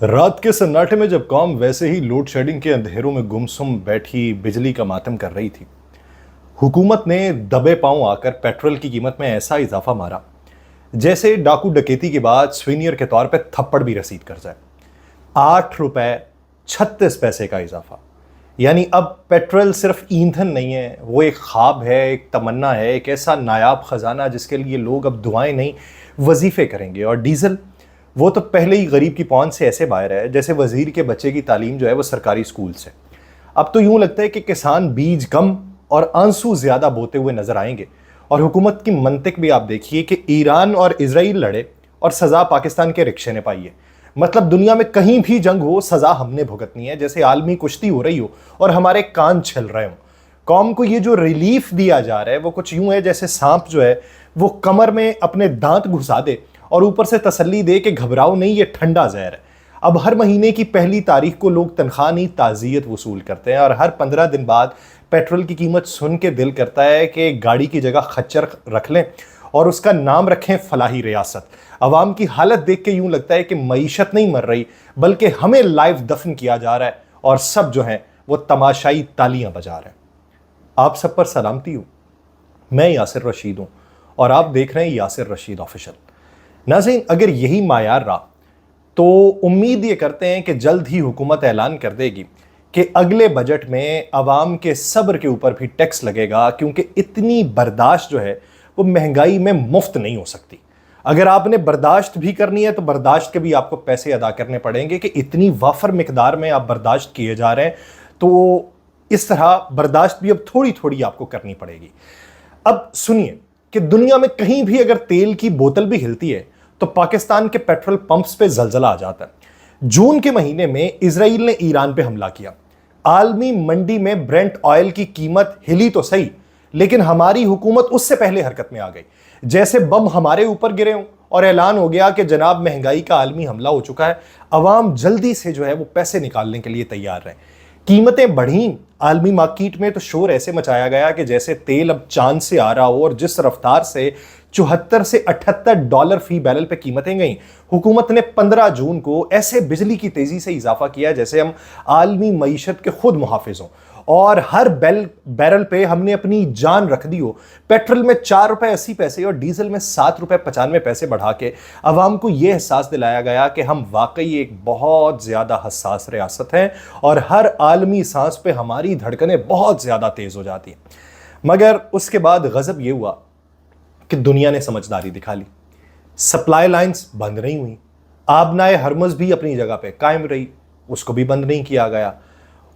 रात के सन्नाटे में जब कौम वैसे ही लोड शेडिंग के अंधेरों में गुमसुम बैठी बिजली का मातम कर रही थी, हुकूमत ने दबे पांव आकर पेट्रोल की कीमत में ऐसा इजाफा मारा जैसे डाकू डकैती के बाद स्वीनियर के तौर पे थप्पड़ भी रसीद कर जाए। 8 रुपए 36 पैसे का इजाफा। यानी अब पेट्रोल सिर्फ ईंधन नहीं है, वो एक ख्वाब है, एक तमन्ना है, एक ऐसा नायाब खजाना जिसके लिए लोग अब दुआएं नहीं वजीफे करेंगे। और डीजल, वो तो पहले ही गरीब की पहुंच से ऐसे बाहर है जैसे वजीर के बच्चे की तालीम जो है वो सरकारी स्कूल से। अब तो यूं लगता है कि किसान बीज कम और आंसू ज्यादा बोते हुए नजर आएंगे। और हुकूमत की मंतिक भी आप देखिए कि ईरान और इजराइल लड़े और सजा पाकिस्तान के रिक्शे ने पाई है। मतलब दुनिया में कहीं भी जंग हो, सजा हमने भुगतनी है, जैसे आलमी कुश्ती हो रही हो और हमारे कान छिल रहे हो। कौम को ये जो रिलीफ दिया जा रहा है वो कुछ यूं है जैसे सांप जो है वो कमर में अपने दांत घुसा दे और ऊपर से तसल्ली दे कि घबराओ नहीं, ये ठंडा जहर है। अब हर महीने की पहली तारीख को लोग तनख्वाह नहीं ताज़ियत वसूल करते हैं और हर 15 दिन बाद पेट्रोल की कीमत सुन के दिल करता है कि गाड़ी की जगह खच्चर रख लें और उसका नाम रखें फलाही रियासत। अवाम की हालत देख के यूं लगता है कि मईशत नहीं मर रही बल्कि हमें लाइव दफन किया जा रहा है और सब जो हैं वो तमाशाई तालियां बजा रहे हैं। आप सब पर सलामती हो। मैं यासिर रशीद हूं और आप देख रहे हैं यासिर रशीद ऑफिशियल। नाज़रीन, अगर यही मायार रहा तो उम्मीद ये करते हैं कि जल्द ही हुकूमत ऐलान कर देगी कि अगले बजट में अवाम के सब्र के ऊपर भी टैक्स लगेगा, क्योंकि इतनी बर्दाश्त जो है वो महंगाई में मुफ्त नहीं हो सकती। अगर आपने बर्दाश्त भी करनी है तो बर्दाश्त के भी आपको पैसे अदा करने पड़ेंगे कि इतनी वाफर मिकदार में आप बर्दाश्त किए जा रहे हैं, तो इस तरह बर्दाश्त भी अब थोड़ी थोड़ी आपको करनी पड़ेगी। अब सुनिए कि दुनिया में कहीं भी अगर तेल की बोतल भी हिलती है तो पाकिस्तान के पेट्रोल पंप्स पे जलजला आ जाता है। जून के महीने में इजराइल ने ईरान पे हमला किया। आलमी मंडी में ब्रेंट ऑयल की कीमत हिली तो सही, लेकिन हमारी हुकूमत उससे पहले हरकत में आ गई, जैसे बम हमारे ऊपर गिरे हों और ऐलान हो गया कि जनाब महंगाई का आलमी हमला हो चुका है। अवाम जल्दी से जो है वो पैसे निकालने के लिए तैयार रहे। कीमतें बढ़ी। आलमी मार्केट में तो शोर ऐसे मचाया गया कि जैसे तेल अब चांद से आ रहा हो, और जिस रफ्तार से 74 से $78 फी बैरल पे कीमतें गईं, हुकूमत ने 15 जून को ऐसे बिजली की तेजी से इजाफा किया जैसे हम आलमी मईशत के खुद मुहाफिज हों, और हर बैरल पे हमने अपनी जान रख दी हो। पेट्रोल में ₹4.80 और डीजल में ₹7.95 बढ़ा के अवाम को यह एहसास दिलाया गया कि हम वाकई एक बहुत ज्यादा हसास रियासत हैं और हर आलमी सांस पे हमारी धड़कनें बहुत ज्यादा तेज हो जाती हैं। मगर उसके बाद गजब यह हुआ कि दुनिया ने समझदारी दिखा ली। सप्लाई लाइंस बंद नहीं हुई। आबनाए हरमज भी अपनी जगह पे कायम रही, उसको भी बंद नहीं किया गया।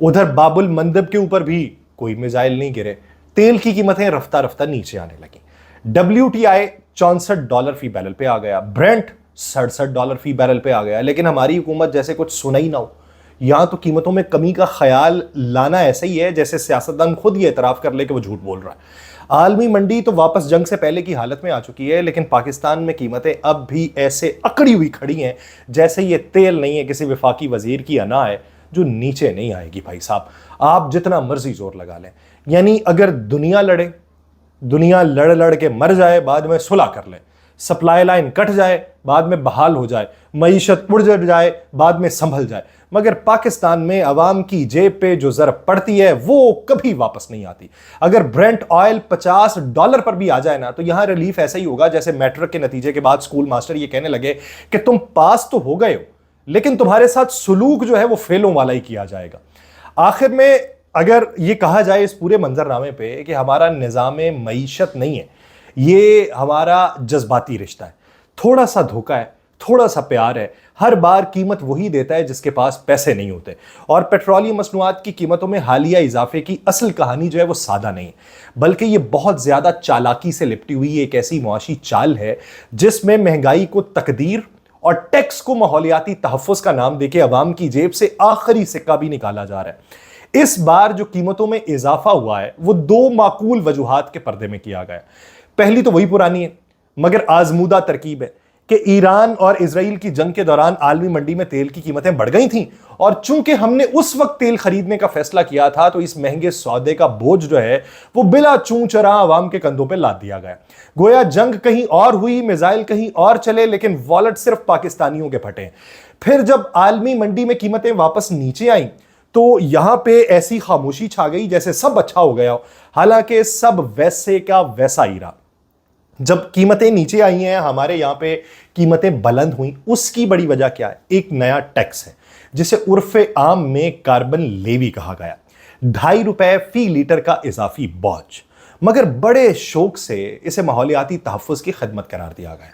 उधर बाबुल मंदब के ऊपर भी कोई मिसाइल नहीं गिरे। तेल की कीमतें रफ्ता रफ्ता नीचे आने लगी। WTI $64 फी बैरल पे आ गया। ब्रेंट $67 फी बैरल पे आ गया। लेकिन हमारी हुकूमत जैसे कुछ सुना ही ना हो। यहां तो कीमतों में कमी का ख्याल लाना ऐसा ही है जैसे सियासतदान खुद ये एतराफ कर ले कि वो झूठ बोल रहा है। आलमी मंडी तो वापस जंग से पहले की हालत में आ चुकी है, लेकिन पाकिस्तान में कीमतें अब भी ऐसे अकड़ी हुई खड़ी हैं जैसे ये तेल नहीं है किसी वफाकी वजीर की अना है जो नीचे नहीं आएगी। भाई साहब, आप जितना मर्जी जोर लगा लें, यानी अगर दुनिया लड़े, दुनिया लड़ लड़ के मर जाए, बाद में सुलह कर ले, सप्लाई लाइन कट जाए, बाद में बहाल हो जाए, मईशत उड़ जाए, बाद में संभल जाए, मगर पाकिस्तान में अवाम की जेब पे जो ज़रब पड़ती है वो कभी वापस नहीं आती। अगर ब्रेंट ऑयल $50 पर भी आ जाए ना, तो यहां रिलीफ ऐसा ही होगा जैसे मैट्रिक के नतीजे के बाद स्कूल मास्टर ये कहने लगे कि तुम पास तो हो गए हो, लेकिन तुम्हारे साथ सुलूक जो है वो फेलों वाला ही किया जाएगा। आखिर में अगर ये कहा जाए इस पूरे मंजरनामे पे कि हमारा निज़ाम मईशत नहीं है, ये हमारा जज्बाती रिश्ता है, थोड़ा सा धोखा है, थोड़ा सा प्यार है। हर बार कीमत वही देता है जिसके पास पैसे नहीं होते। और पेट्रोलियम मसनूआत की कीमतों में हालिया इजाफे की असल कहानी जो है वो सादा नहीं, बल्कि ये बहुत ज्यादा चालाकी से लिपटी हुई एक ऐसी मुआशी चाल है जिसमें महंगाई को तकदीर और टैक्स को माहौलियाती तहफ़्फ़ुज़ का नाम देके अवाम की जेब से आखिरी सिक्का भी निकाला जा रहा है। इस बार जो कीमतों में इजाफा हुआ है वो 2 माकूल वजूहात के पर्दे में किया गया। पहली तो वही पुरानी है मगर आजमूदा तरकीब है کہ ایران اور اسرائیل کی جنگ کے دوران عالمی منڈی میں تیل کی قیمتیں بڑھ گئی تھیں، اور چونکہ ہم نے اس وقت تیل خریدنے کا فیصلہ کیا تھا تو اس مہنگے سودے کا بوجھ جو ہے وہ بلا چوں چراں عوام کے کندھوں پہ لاد دیا گیا۔ گویا جنگ کہیں اور ہوئی، میزائل کہیں اور چلے، لیکن والٹ صرف پاکستانیوں کے پھٹے۔ پھر جب عالمی منڈی میں قیمتیں واپس نیچے آئیں تو یہاں پہ ایسی خاموشی چھا گئی جیسے سب اچھا ہو گیا ہو، حالانکہ سب ویسے کا ویسا ہی رہا۔ جب قیمتیں نیچے آئی ہیں، ہمارے یہاں پہ قیمتیں بلند ہوئیں، اس کی بڑی وجہ کیا ہے؟ ایک نیا ٹیکس ہے جسے عرف عام میں کاربن لیوی کہا گیا، 2.5 روپے فی لیٹر کا اضافی بوجھ، مگر بڑے شوق سے اسے ماحولیاتی تحفظ کی خدمت قرار دیا گیا۔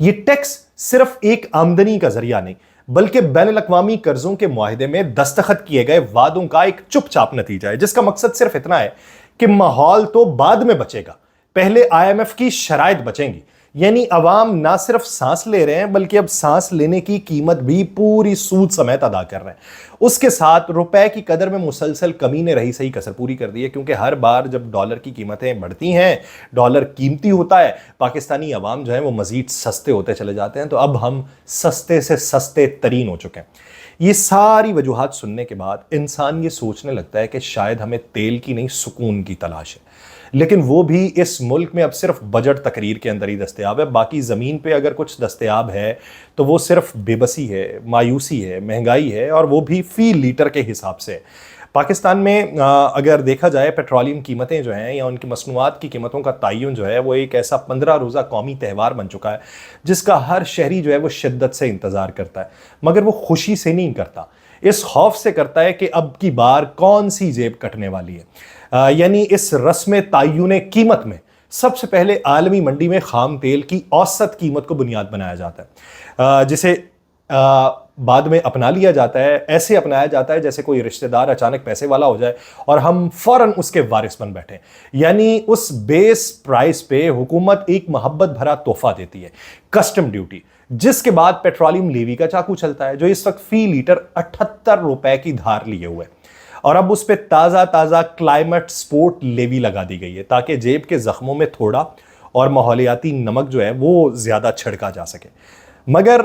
یہ ٹیکس صرف ایک آمدنی کا ذریعہ نہیں بلکہ بین الاقوامی قرضوں کے معاہدے میں دستخط کیے گئے وعدوں کا ایک چپ چاپ نتیجہ ہے، جس کا مقصد صرف اتنا ہے کہ ماحول تو بعد میں بچے گا، پہلے IMF کی شرائط بچیں گی۔ یعنی عوام نہ صرف سانس لے رہے ہیں بلکہ اب سانس لینے کی قیمت بھی پوری سود سمیت ادا کر رہے ہیں۔ اس کے ساتھ روپے کی قدر میں مسلسل کمی نے رہی صحیح کسر پوری کر دی ہے، کیونکہ ہر بار جب ڈالر کی قیمتیں بڑھتی ہیں، ڈالر قیمتی ہوتا ہے، پاکستانی عوام جو ہیں وہ مزید سستے ہوتے چلے جاتے ہیں، تو اب ہم سستے سے سستے ترین ہو چکے ہیں۔ یہ ساری وجوہات سننے کے بعد انسان یہ سوچنے لگتا ہے کہ شاید ہمیں تیل کی نہیں سکون کی تلاش ہے، لیکن وہ بھی اس ملک میں اب صرف بجٹ تقریر کے اندر ہی دستیاب ہے۔ باقی زمین پہ اگر کچھ دستیاب ہے تو وہ صرف بے بسی ہے، مایوسی ہے، مہنگائی ہے، اور وہ بھی فی لیٹر کے حساب سے۔ پاکستان میں اگر دیکھا جائے پیٹرولیم قیمتیں جو ہیں یا ان کی مصنوعات کی قیمتوں کا تعین جو ہے وہ ایک ایسا 15 روزہ قومی تہوار بن چکا ہے جس کا ہر شہری جو ہے وہ شدت سے انتظار کرتا ہے، مگر وہ خوشی سے نہیں کرتا، اس خوف سے کرتا ہے کہ اب کی بار کون سی جیب کٹنے والی ہے۔ یعنی اس رسم تعین قیمت میں سب سے پہلے عالمی منڈی میں خام تیل کی اوسط قیمت کو بنیاد بنایا جاتا ہے، جسے بعد میں اپنا لیا جاتا ہے، ایسے اپنایا جاتا ہے جیسے کوئی رشتہ دار اچانک پیسے والا ہو جائے اور ہم فوراً اس کے وارث بن بیٹھیں۔ یعنی اس بیس پرائس پہ حکومت ایک محبت بھرا تحفہ دیتی ہے، کسٹم ڈیوٹی، جس کے بعد پیٹرولیم لیوی کا چاقو چلتا ہے جو اس وقت فی لیٹر 78 روپے کی دھار لیے ہوئے، اور اب اس پہ تازہ کلائمیٹ سپورٹ لیوی لگا دی گئی ہے تاکہ جیب کے زخموں میں تھوڑا اور ماحولیاتی نمک جو ہے وہ زیادہ چھڑکا جا سکے۔ مگر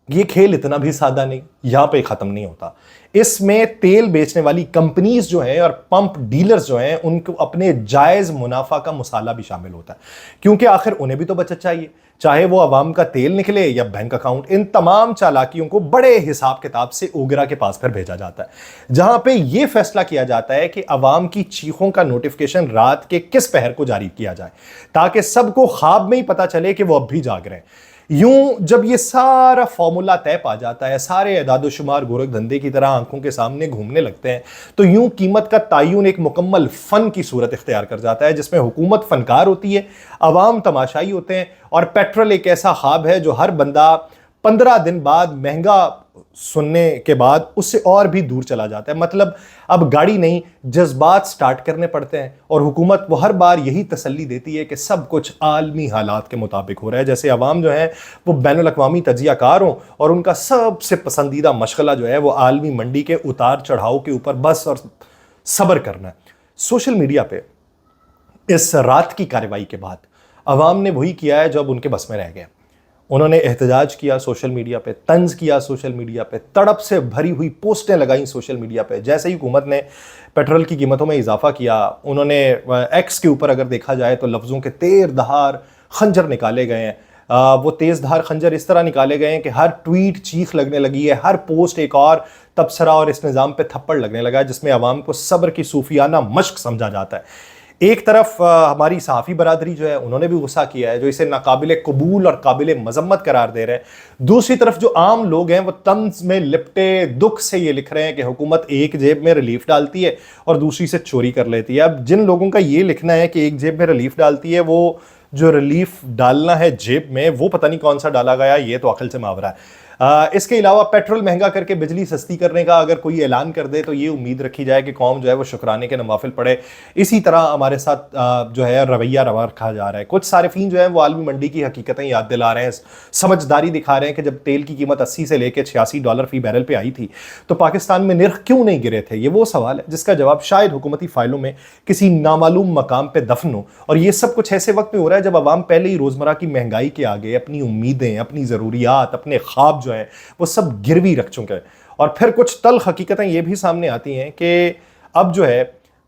یہ کھیل اتنا بھی سادہ نہیں، یہاں پہ ختم نہیں ہوتا۔ اس میں تیل بیچنے والی کمپنیز جو ہیں اور پمپ ڈیلرز جو ہیں ان کو اپنے جائز منافع کا مسالہ بھی شامل ہوتا ہے، کیونکہ آخر انہیں بھی تو بچت چاہیے، چاہے وہ عوام کا تیل نکلے یا بینک اکاؤنٹ۔ ان تمام چالاکیوں کو بڑے حساب کتاب سے اوگرا کے پاس پھر بھیجا جاتا ہے، جہاں پہ یہ فیصلہ کیا جاتا ہے کہ عوام کی چیخوں کا نوٹیفیکیشن رات کے کس پہر کو جاری کیا جائے تاکہ سب کو خواب میں ہی پتا چلے کہ وہ اب بھی جاگ رہے ہیں۔ یوں جب یہ سارا فارمولا طے پا جاتا ہے، سارے اعداد و شمار گورکھ دھندے کی طرح آنکھوں کے سامنے گھومنے لگتے ہیں، تو یوں قیمت کا تعین ایک مکمل فن کی صورت اختیار کر جاتا ہے جس میں حکومت فنکار ہوتی ہے، عوام تماشائی ہوتے ہیں، اور پیٹرول ایک ایسا خواب ہے جو ہر بندہ 15 دن بعد مہنگا سننے کے بعد اس سے اور بھی دور چلا جاتا ہے۔ مطلب اب گاڑی نہیں، جذبات سٹارٹ کرنے پڑتے ہیں، اور حکومت وہ ہر بار یہی تسلی دیتی ہے کہ سب کچھ عالمی حالات کے مطابق ہو رہا ہے، جیسے عوام جو ہیں وہ بین الاقوامی تجزیہ کار ہوں اور ان کا سب سے پسندیدہ مشغلہ جو ہے وہ عالمی منڈی کے اتار چڑھاؤ کے اوپر بس اور صبر کرنا ہے۔ سوشل میڈیا پہ اس رات کی کارروائی کے بعد عوام نے وہی کیا ہے جو اب ان کے بس میں رہ گیا۔ انہوں نے احتجاج کیا سوشل میڈیا پہ، طنز کیا سوشل میڈیا پہ، تڑپ سے بھری ہوئی پوسٹیں لگائیں سوشل میڈیا پہ۔ جیسے ہی حکومت نے پیٹرول کی قیمتوں میں اضافہ کیا، انہوں نے ایکس کے اوپر اگر دیکھا جائے تو لفظوں کے تیر دھار خنجر نکالے گئے ہیں۔ وہ تیز دھار خنجر اس طرح نکالے گئے ہیں کہ ہر ٹویٹ چیخ لگنے لگی ہے، ہر پوسٹ ایک اور تبصرہ اور اس نظام پہ تھپڑ لگنے لگا ہے جس میں عوام کو صبر کی صوفیانہ مشق سمجھا جاتا ہے۔ ایک طرف ہماری صحافی برادری جو ہے انہوں نے بھی غصہ کیا ہے جو اسے ناقابل قبول اور قابل مذمت قرار دے رہے ہیں۔ دوسری طرف جو عام لوگ ہیں وہ طنز میں لپٹے دکھ سے یہ لکھ رہے ہیں کہ حکومت ایک جیب میں ریلیف ڈالتی ہے اور دوسری سے چوری کر لیتی ہے۔ اب جن لوگوں کا یہ لکھنا ہے کہ ایک جیب میں ریلیف ڈالتی ہے، وہ جو ریلیف ڈالنا ہے جیب میں وہ پتہ نہیں کون سا ڈالا گیا، یہ تو عقل سے ماورا ہے۔ इसके अलावा पेट्रोल महंगा करके बिजली सस्ती करने का अगर कोई ऐलान कर दे तो ये उम्मीद रखी जाए कि कौम जो है वो शुक्राने के नवाफिल पड़े। इसी तरह हमारे साथ जो है रवैया रवा रखा जा रहा है। कुछ सारिफीन जो है वो आलमी मंडी की हकीकतें याद दिला रहे हैं, समझदारी दिखा रहे हैं कि जब तेल की कीमत 80 से लेकर $86 फी बैरल पे आई थी तो पाकिस्तान में निर्ख क्यों नहीं गिरे थे। ये वो सवाल है जिसका जवाब शायद हुकूमती फाइलों में किसी नामालूम मकाम पे दफन हो। और ये सब कुछ ऐसे वक्त में हो रहा है जब अवाम पहले ही रोजमर्रा की महंगाई के आगे अपनी उम्मीदें, अपनी ज़रूरियात, अपने ख्वाब जो है वो सब गिरवी रख चुके हैं। और फिर कुछ तल्ख हकीकतें ये भी सामने आती हैं कि अब जो है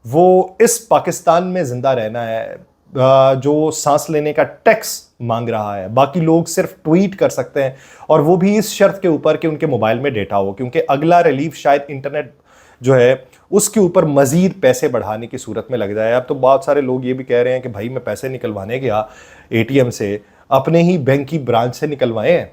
वो इस पाकिस्तान में जिंदा रहना है जो सांस लेने का टैक्स मांग रहा है। बाकी लोग सिर्फ ट्वीट कर सकते हैं और वो भी इस शर्त के ऊपर कि उनके मोबाइल में डेटा हो, क्योंकि अगला रिलीफ शायद इंटरनेट जो है उसके ऊपर मजीद पैसे बढ़ाने की सूरत में लग जाए। अब तो बहुत सारे लोग ये भी कह रहे हैं कि भाई मैं पैसे निकलवाने गया एटीएम से, अपने ही बैंक की ब्रांच से निकलवाए हैं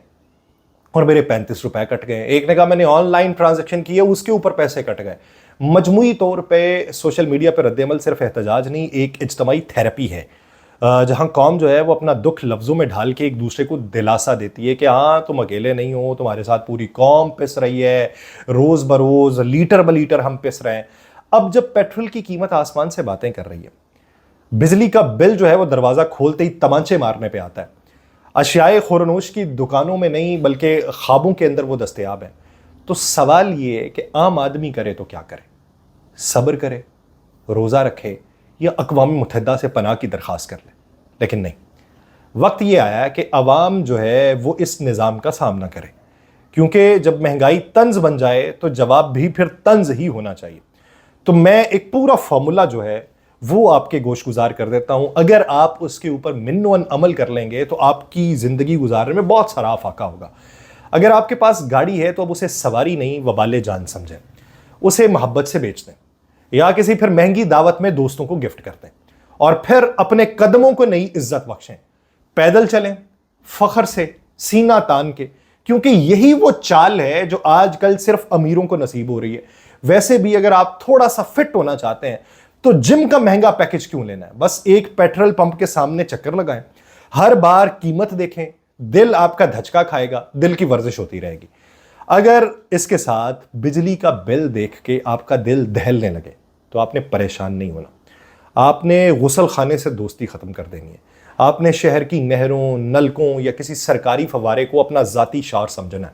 और मेरे 35 रुपए कट गए। एक ने कहा मैंने ऑनलाइन ट्रांजैक्शन किया, उसके ऊपर पैसे कट गए। मजमूई तौर पे सोशल मीडिया पर रद्द-ए-अमल सिर्फ एहतजाज नहीं, एक इज्तमाई थेरेपी है जहां कौम जो है वो अपना दुख लफ्ज़ों में ढाल के एक दूसरे को दिलासा देती है कि हाँ तुम अकेले नहीं हो, तुम्हारे साथ पूरी कौम पिस रही है, रोज़ बरोज़ लीटर ब लीटर हम पिस रहे हैं। अब जब पेट्रोल की कीमत आसमान से बातें कर रही है, बिजली का बिल जो है वो दरवाज़ा खोलते ही तमांचे मारने पर आता है, अशियाए खुरनोश की दुकानों में नहीं बल्कि ख्वाबों के अंदर वो दस्तयाब है, तो सवाल ये है कि आम आदमी करे तो क्या करे? सब्र करे, रोज़ा रखे या अक़वाम मुत्तहिदा से पनाह की दरख्वास्त कर ले? लेकिन नहीं, वक्त ये आया कि अवाम जो है वो इस निज़ाम का सामना करे, क्योंकि जब महंगाई तंज बन जाए तो जवाब भी फिर तंज ही होना चाहिए। तो मैं एक पूरा फार्मूला जो है वो आपके गोशगुजार कर देता हूं। अगर आप उसके ऊपर मिन्नोन अमल कर लेंगे तो आपकी ज़िंदगी गुजारने में बहुत सारा फाका होगा। अगर आपके पास गाड़ी है तो अब उसे सवारी नहीं वबाले जान समझें, उसे मोहब्बत से बेच दें या किसी फिर महंगी दावत में दोस्तों को गिफ्ट कर दें और फिर अपने कदमों को नई इज्जत बख्शें। पैदल चलें फख्र से, सीना तान के, क्योंकि यही वो चाल है जो आजकल सिर्फ अमीरों को नसीब हो रही है। वैसे भी अगर आप थोड़ा सा फिट होना चाहते हैं तो जिम का महंगा पैकेज क्यों लेना है? बस एक पेट्रोल पंप के सामने चक्कर लगाएं, हर बार कीमत देखें, दिल आपका धचका खाएगा, दिल की वर्जिश होती रहेगी। अगर इसके साथ बिजली का बिल देख के आपका दिल दहलने लगे तो आपने परेशान नहीं होना, आपने गुसल खाने से दोस्ती ख़त्म कर देनी है। आपने शहर की नहरों, नलकों या किसी सरकारी फवारे को अपना ज़ाती शार समझना है।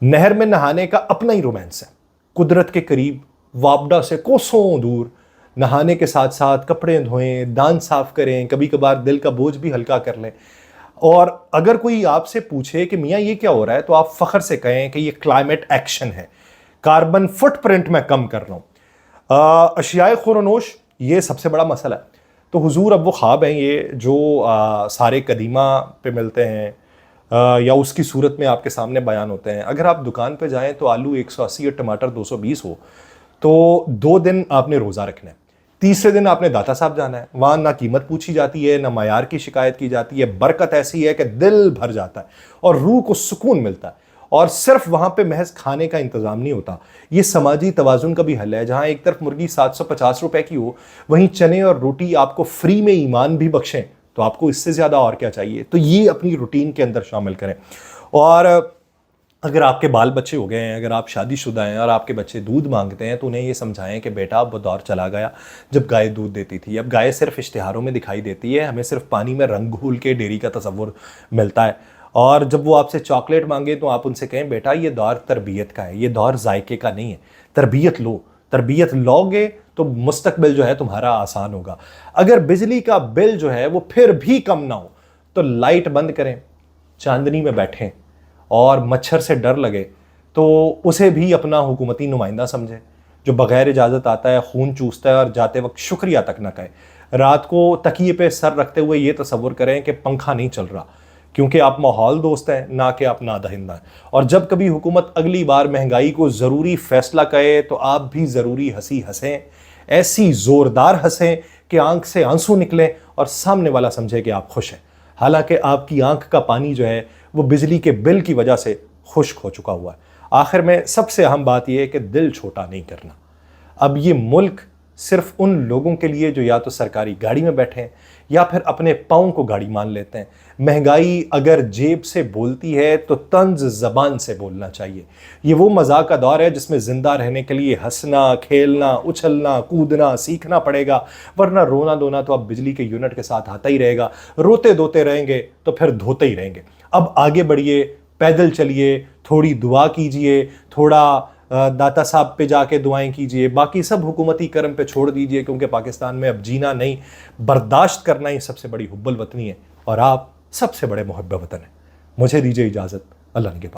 नहर में नहाने का अपना ही रोमांस है, कुदरत के करीब, वापडा से कोसों दूर। नहाने के साथ साथ कपड़े धोएं, दांत साफ करें, कभी कभार दिल का बोझ भी हल्का कर लें। और अगर कोई आपसे पूछे कि मियाँ ये क्या हो रहा है, तो आप फ़ख्र से कहें कि ये क्लाइमेट एक्शन है, कार्बन फुटप्रिंट मैं कम कर रहा हूँ। अशियाए खुरनोश ये सबसे बड़ा मसला है। तो हुजूर अब वो ख्वाब हैं ये जो सारे कदीमा पे मिलते हैं या उसकी सूरत में आपके सामने बयान होते हैं। अगर आप दुकान पे जाएं तो आलू 180 और टमाटर 220 हो तो 2 दिन आपने रोज़ा रखना है, तीसरे दिन आपने दाता साहब जाना है। वहाँ ना कीमत पूछी जाती है, ना मायार की शिकायत की जाती है। बरकत ऐसी है कि दिल भर जाता है और रूह को सुकून मिलता है। और सिर्फ वहाँ पे महज खाने का इंतज़ाम नहीं होता, ये समाजी तवाज़ुन का भी हल है। जहाँ एक तरफ मुर्गी 750 रुपए की हो, वहीं चने और रोटी आपको फ्री में ईमान भी बख्शें, तो आपको इससे ज़्यादा और क्या चाहिए? तो ये अपनी रूटीन के अंदर शामिल करें। और अगर आपके बाल बच्चे हो गए हैं, अगर आप शादीशुदा हैं और आपके बच्चे दूध मांगते हैं, तो उन्हें ये समझाएं कि बेटा अब वो दौर चला गया जब गाय दूध देती थी। अब गाय सिर्फ इश्तिहारों में दिखाई देती है, हमें सिर्फ पानी में रंग घोल के डेयरी का तसव्वुर मिलता है। और जब वो आपसे चॉकलेट मांगे तो आप उनसे कहें बेटा ये दौर तरबियत का है, ये दौर जायके का नहीं है, तरबियत लो। तरबियत लोगे तो मुस्तकबिल जो है तुम्हारा आसान होगा। अगर बिजली का बिल जो है वो फिर भी कम ना हो तो लाइट बंद करें, चांदनी में बैठें, और मच्छर से डर लगे तो उसे भी अपना हुकूमती नुमाइंदा समझें जो बग़ैर इजाज़त आता है, खून चूसता है और जाते वक्त शुक्रिया तक ना कहे। रात को तकिए पे सर रखते हुए ये तसव्वुर करें कि पंखा नहीं चल रहा, क्योंकि आप माहौल दोस्त हैं, ना कि आप नादहिंदा हैं। और जब कभी हुकूमत अगली बार महंगाई को ज़रूरी फ़ैसला कहे तो आप भी ज़रूरी हंसी हंसें, ऐसी ज़ोरदार हंसें कि आंख से आंसू निकलें और सामने वाला समझे कि आप खुश हैं, हालांकि आपकी आंख का पानी जो है वो बिजली के बिल की वजह से खुश्क हो चुका हुआ है। आखिर में सबसे अहम बात यह है कि दिल छोटा नहीं करना। अब ये मुल्क صرف ان لوگوں کے لیے جو یا تو سرکاری گاڑی میں بیٹھے ہیں یا پھر اپنے پاؤں کو گاڑی مان لیتے ہیں۔ مہنگائی اگر جیب سے بولتی ہے تو طنز زبان سے بولنا چاہیے۔ یہ وہ مذاق کا دور ہے جس میں زندہ رہنے کے لیے ہنسنا، کھیلنا، اچھلنا، کودنا سیکھنا پڑے گا، ورنہ رونا دھونا تو اب بجلی کے یونٹ کے ساتھ آتا ہی رہے گا۔ روتے دھوتے رہیں گے تو پھر دھوتے ہی رہیں گے۔ اب آگے بڑھیے، پیدل چلیے، تھوڑی دعا کیجئے، تھوڑا داتا صاحب پہ جا کے دعائیں کیجئے، باقی سب حکومتی کرم پہ چھوڑ دیجئے، کیونکہ پاکستان میں اب جینا نہیں، برداشت کرنا ہی سب سے بڑی حب الوطنی ہے، اور آپ سب سے بڑے محب وطن ہیں۔ مجھے دیجئے اجازت، اللہ نگہبان۔